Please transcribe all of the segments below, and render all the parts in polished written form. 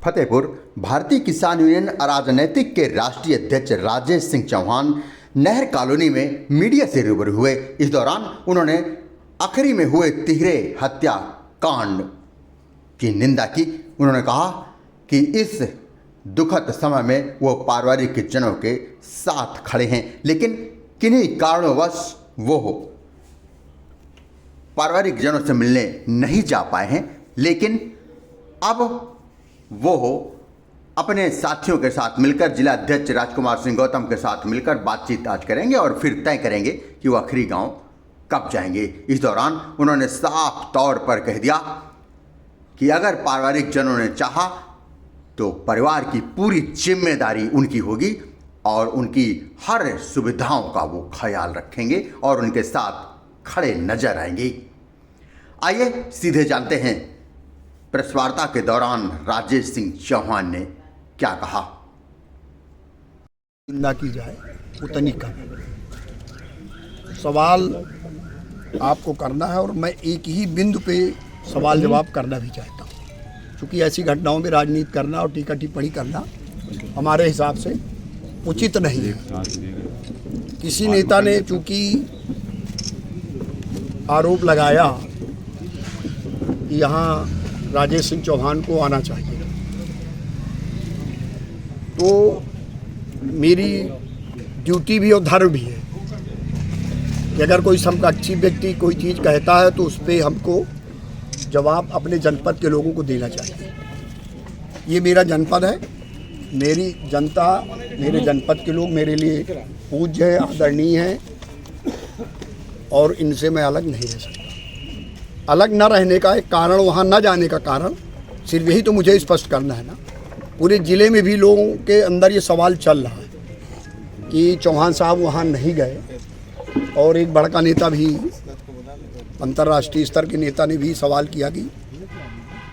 फतेहपुर भारतीय किसान यूनियन अराजनैतिक के राष्ट्रीय अध्यक्ष राजेश सिंह चौहान नहर कॉलोनी में मीडिया से रूबरू हुए। इस दौरान उन्होंने अखरी में हुए तिहरे हत्याकांड की निंदा की। उन्होंने कहा कि इस दुखद समय में वो पारिवारिक जनों के साथ खड़े हैं, लेकिन किन्हीं कारणोंवश वो पारिवारिक जनों से मिलने नहीं जा पाए हैं। लेकिन अब वो अपने साथियों के साथ मिलकर जिला अध्यक्ष राजकुमार सिंह गौतम के साथ मिलकर बातचीत आज करेंगे और फिर तय करेंगे कि वो आखिरी गांव कब जाएंगे। इस दौरान उन्होंने साफ तौर पर कह दिया कि अगर पारिवारिक जनों ने चाहा तो परिवार की पूरी जिम्मेदारी उनकी होगी और उनकी हर सुविधाओं का वो ख्याल रखेंगे और उनके साथ खड़े नजर आएंगे। आइए सीधे जानते हैं प्रेस वार्ता के दौरान राजेश सिंह चौहान ने क्या कहा। निंदा की जाए उतनी कम। सवाल आपको करना है और मैं एक ही बिंदु पे सवाल जवाब करना भी चाहता हूँ, क्योंकि ऐसी घटनाओं में राजनीति करना और टीका टिप्पणी करना हमारे हिसाब से उचित नहीं है। किसी नेता ने चूंकि आरोप लगाया कि यहाँ राजेश सिंह चौहान को आना चाहिए, तो मेरी ड्यूटी भी और धर्म भी है कि अगर कोई समकक्षी व्यक्ति कोई चीज़ कहता है तो उस पर हमको जवाब अपने जनपद के लोगों को देना चाहिए। ये मेरा जनपद है, मेरी जनता, मेरे जनपद के लोग मेरे लिए पूज्य हैं, आदरणीय हैं और इनसे मैं अलग नहीं रह सकता। अलग न रहने का एक कारण, वहाँ न जाने का कारण सिर्फ यही तो मुझे स्पष्ट करना है ना। पूरे ज़िले में भी लोगों के अंदर ये सवाल चल रहा है कि चौहान साहब वहाँ नहीं गए, और एक बड़का नेता भी, अंतर्राष्ट्रीय स्तर के नेता ने भी सवाल किया कि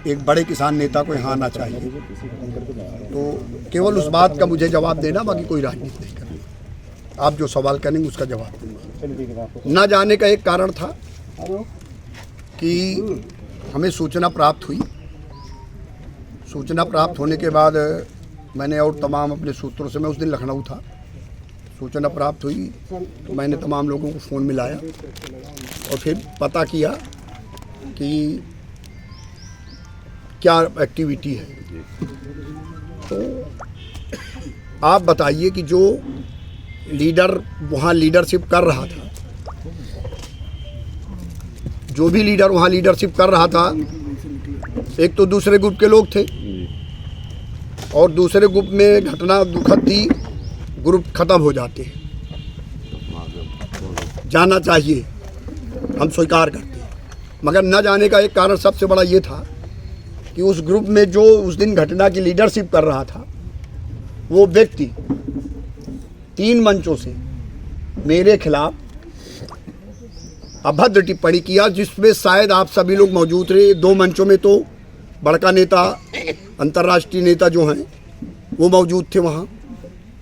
एक बड़े किसान नेता को यहाँ आना चाहिए। तो केवल उस बात का मुझे जवाब देना, बाकी कोई राजनीति नहीं करना। आप जो सवाल करेंगे उसका जवाब दूंगा। न जाने का एक कारण था कि हमें सूचना प्राप्त हुई। सूचना प्राप्त होने के बाद मैंने और तमाम अपने सूत्रों से, मैं उस दिन लखनऊ था, सूचना प्राप्त हुई तो मैंने तमाम लोगों को फ़ोन मिलाया और फिर पता किया कि क्या एक्टिविटी है। तो आप बताइए कि जो लीडर वहाँ लीडरशिप कर रहा था, जो भी लीडर वहाँ लीडरशिप कर रहा था, एक तो दूसरे ग्रुप के लोग थे और दूसरे ग्रुप में घटना दुखद थी, ग्रुप खत्म हो जाते हैं। जाना चाहिए, हम स्वीकार करते हैं, मगर न जाने का एक कारण सबसे बड़ा ये था कि उस ग्रुप में जो उस दिन घटना की लीडरशिप कर रहा था, वो व्यक्ति 3 मंचों से मेरे खिलाफ अभद्र टिप्पणी किया, जिसमें शायद आप सभी लोग मौजूद रहे। 2 मंचों में तो बड़का नेता, अंतर्राष्ट्रीय नेता जो हैं वो मौजूद थे वहाँ।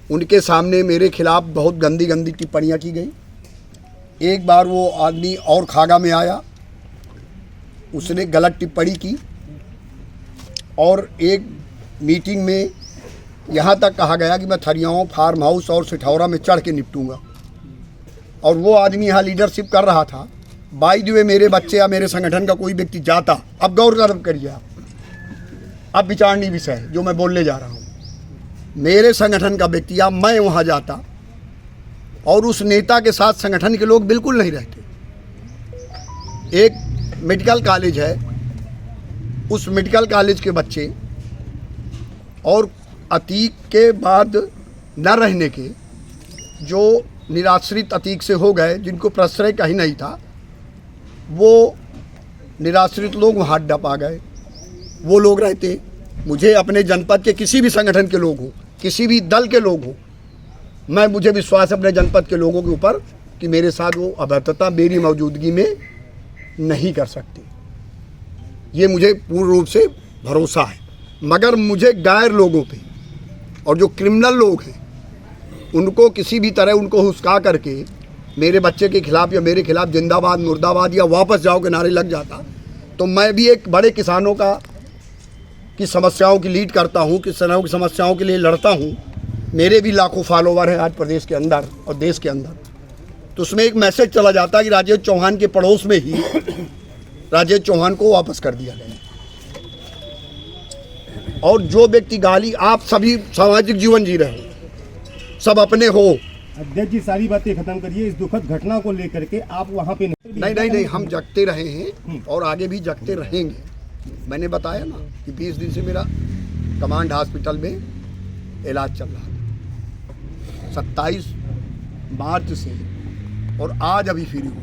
उनके सामने मेरे खिलाफ बहुत गंदी गंदी टिप्पणियाँ की गई। एक बार वो आदमी और खागा में आया, उसने गलत टिप्पणी की और एक मीटिंग में यहाँ तक कहा गया कि मैं थरियाओं, फार्म हाउस और सिठौरा में चढ़ के निपटूंगा। और वो आदमी यहाँ लीडरशिप कर रहा था। बाय द वे मेरे बच्चे या मेरे संगठन का कोई व्यक्ति जाता, अब गौर करिए आप, अब विचारणीय विषय है जो मैं बोलने जा रहा हूँ, मेरे संगठन का व्यक्ति या मैं वहाँ जाता और उस नेता के साथ संगठन के लोग बिल्कुल नहीं रहते। एक मेडिकल कॉलेज है, उस मेडिकल कॉलेज के बच्चे और अतीक के बाद न रहने के, जो निराश्रित अतीक से हो गए, जिनको प्रश्रय कहीं नहीं था, वो निराश्रित लोग वहाँ अड्डा पा गए। वो लोग रहते, मुझे अपने जनपद के किसी भी संगठन के लोग हों, किसी भी दल के लोग हों, मुझे विश्वास है अपने जनपद के लोगों के ऊपर कि मेरे साथ वो अभद्रता मेरी मौजूदगी में नहीं कर सकते। ये मुझे पूर्ण रूप से भरोसा है। मगर मुझे गैर लोगों पे और जो क्रिमिनल लोग हैं उनको किसी भी तरह उनको हुस्का करके मेरे बच्चे के खिलाफ या मेरे खिलाफ जिंदाबाद, मुर्दाबाद या वापस जाओ के नारे लग जाता, तो मैं भी एक बड़े किसानों का की समस्याओं की लीड करता हूँ, किसानों की समस्याओं के लिए लड़ता हूँ। मेरे भी लाखों फॉलोवर हैं आज प्रदेश के अंदर और देश के अंदर। तो उसमें एक मैसेज चला जाता है कि राजेश चौहान के पड़ोस में ही राजेश चौहान को वापस कर दिया गया। और जो व्यक्ति गाली, आप सभी सामाजिक जीवन जी रहे हो, सब अपने हो। अध्यक्ष जी, सारी बातें खत्म करिए। इस दुखद घटना को लेकर के आप वहाँ पे नहीं, हम जगते रहे हैं और आगे भी जगते रहेंगे। मैंने बताया ना कि 20 दिन से मेरा कमांड हॉस्पिटल में इलाज चल रहा है। 27 मार्च से और आज अभी फ्री हुआ।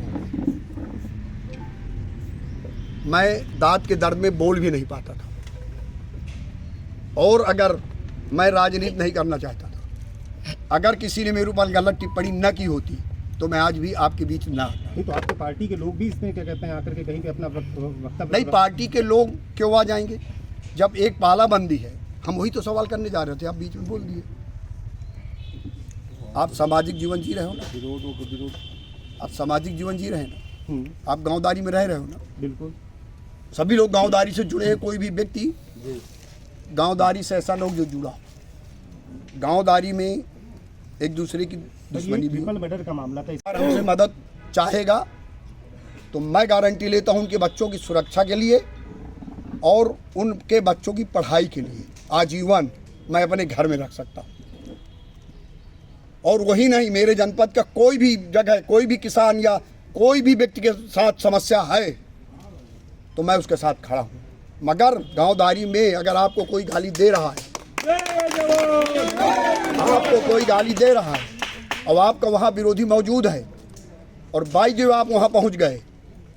मैं दांत के दर्द में बोल भी नहीं पाता था, और अगर मैं राजनीति नहीं करना चाहता था, अगर किसी ने मेरे ऊपर गलत टिप्पणी न की होती तो मैं आज भी आपके बीच ना आता। नहीं तो आपके पार्टी के लोग भी इसमें क्या कहते हैं आकर के कहीं पे अपना वक्तव्य नहीं, पार्टी के लोग क्यों आ जाएंगे? जब एक पालाबंदी है, हम वही तो सवाल करने जा रहे थे, आप बीच में बोल दिए। आप सामाजिक जीवन जी रहे हो ना, विरोध आप सामाजिक जीवन जी रहे हैं ना, आप गांवदारी में रह रहे हो ना। बिल्कुल सभी लोग गांवदारी से जुड़े हैं। कोई भी व्यक्ति गांवदारी से ऐसा लोग जो जुड़ा, गांवदारी में एक दूसरे की दुश्मनी भी। ट्रिपल मर्डर का मामला था। अगर हमसे मदद चाहेगा तो मैं गारंटी लेता हूं उनके बच्चों की सुरक्षा के लिए और उनके बच्चों की पढ़ाई के लिए आजीवन मैं अपने घर में रख सकता हूं। और वही नहीं, मेरे जनपद का कोई भी जगह, कोई भी किसान या कोई भी व्यक्ति के साथ समस्या है तो मैं उसके साथ खड़ा हूं। मगर गांवदारी में अगर आपको कोई गाली दे रहा है, आपको कोई गाली दे रहा है और आपका वहाँ विरोधी मौजूद है और बाई जो आप वहाँ पहुँच गए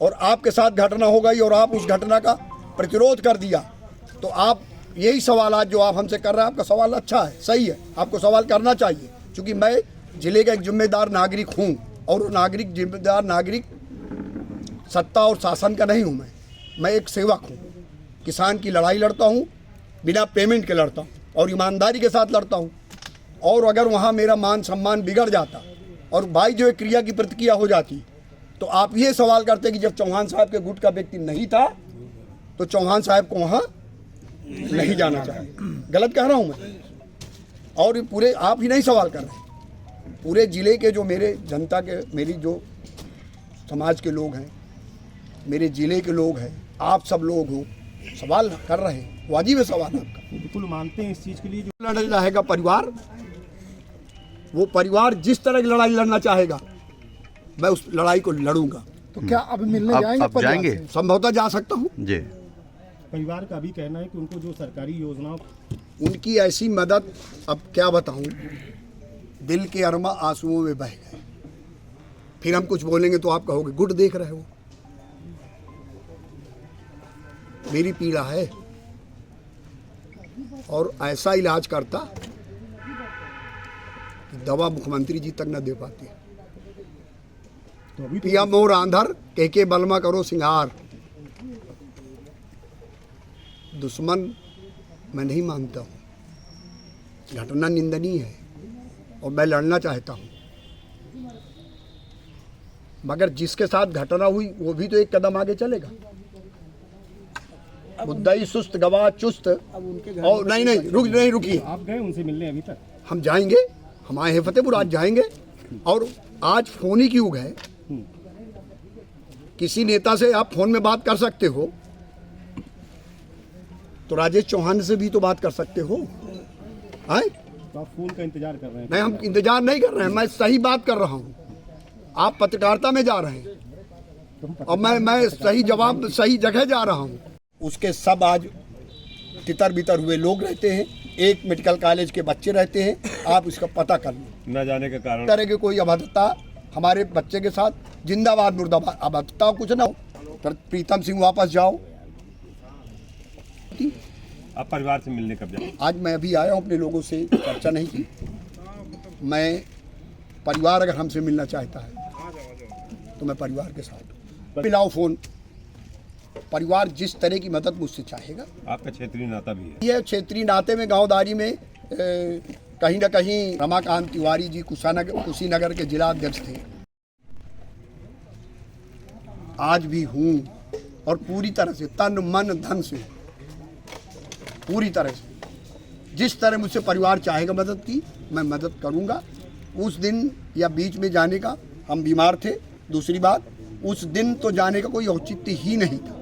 और आपके साथ घटना हो गई और आप उस घटना का प्रतिरोध कर दिया, तो आप यही सवाल जो आप हमसे कर रहे हैं, आपका सवाल अच्छा है, सही है, आपको सवाल करना चाहिए। क्योंकि मैं जिले का एक जिम्मेदार नागरिक हूँ और वो नागरिक, जिम्मेदार नागरिक सत्ता और शासन का नहीं हूँ। मैं एक सेवक हूँ। किसान की लड़ाई लड़ता हूँ, बिना पेमेंट के लड़ता हूँ और ईमानदारी के साथ लड़ता हूँ। और अगर वहाँ मेरा मान सम्मान बिगड़ जाता और भाई जो एक क्रिया की प्रतिक्रिया हो जाती, तो आप ये सवाल करते कि जब चौहान साहब के गुट का व्यक्ति नहीं था तो चौहान साहब को वहाँ नहीं जाना चाहिए। गलत कह रहा हूँ मैं? और पूरे आप ही नहीं सवाल कर रहे, पूरे ज़िले के जो मेरे जनता के, मेरी जो समाज के लोग हैं, मेरे ज़िले के लोग हैं, आप सब लोग हो, सवाल कर रहे हैं, वाजिब है सवाल आपका। बिल्कुल मानते हैं इस चीज़ के लिए। जो लड़ रहेगा परिवार, वो परिवार जिस तरह की लड़ाई लड़ना चाहेगा मैं उस लड़ाई को लड़ूंगा। तो क्या अब मिलने जाएंगे? अब जाएंगे? संभवतः जा सकता हूँ जी। परिवार का भी कहना है कि उनको जो सरकारी योजनाओं, उनकी ऐसी मदद, अब क्या बताऊँ, दिल के अरमा आंसुओं में बह गए। फिर हम कुछ बोलेंगे तो आप कहोगे गुट देख रहे हो। मेरी पीड़ा है और ऐसा इलाज करता कि दवा मुख्यमंत्री जी तक न दे पाते। तो अभी पिया मोर आंधर के बलमा करो सिंगार। दुश्मन मैं नहीं मानता हूँ, घटना निंदनीय है और मैं लड़ना चाहता हूँ, मगर जिसके साथ घटना हुई वो भी तो एक कदम आगे चलेगा। मुद्दाई सुस्त गवाह चुस्त। और नहीं रुकिए, आप गए उनसे मिलने अभी तक? हम जाएंगे, हम आए हैं फतेहपुर, आज जाएंगे। और आज फोन ही की युग है, किसी नेता से आप फोन में बात कर सकते हो तो राजेश चौहान से भी तो बात कर सकते हो। आए? तो आप फोन का इंतजार कर रहे हैं? नहीं, हम इंतजार नहीं कर रहे हैं, मैं सही बात कर रहा हूँ। आप पत्रकारिता में जा रहे हैं और मैं सही जवाब, सही जगह जा रहा हूँ। उसके सब आज तितर बितर हुए लोग रहते हैं, एक मेडिकल कॉलेज के बच्चे रहते हैं, आप इसका पता कर लो। न जाने का कारण तरह की कोई अभद्रता हमारे बच्चे के साथ, जिंदाबाद मुर्दाबाद, अभद्रता कुछ ना हो। प्रीतम सिंह वापस जाओ। आप परिवार से मिलने कब जाए? आज मैं अभी आया हूँ, अपने लोगों से चर्चा नहीं की। मैं परिवार अगर हमसे मिलना चाहता है तो मैं परिवार के साथ मिलाओ फोन। परिवार जिस तरह की मदद मुझसे चाहेगा। आपका क्षेत्रीय नाता भी है? ये क्षेत्रीय नाते में गांवदारी में कहीं ना कहीं रमाकांत तिवारी जी कुशीनगर के जिला अध्यक्ष थे, आज भी हूँ और पूरी तरह से तन मन धन से पूरी तरह से। जिस तरह मुझसे परिवार चाहेगा मदद की, मैं मदद करूंगा। उस दिन या बीच में जाने का, हम बीमार थे, दूसरी बात उस दिन तो जाने का कोई औचित्य ही नहीं था।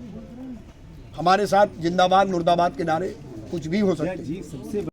हमारे साथ जिंदाबाद मुर्दाबाद के नारे कुछ भी हो सकते हैं।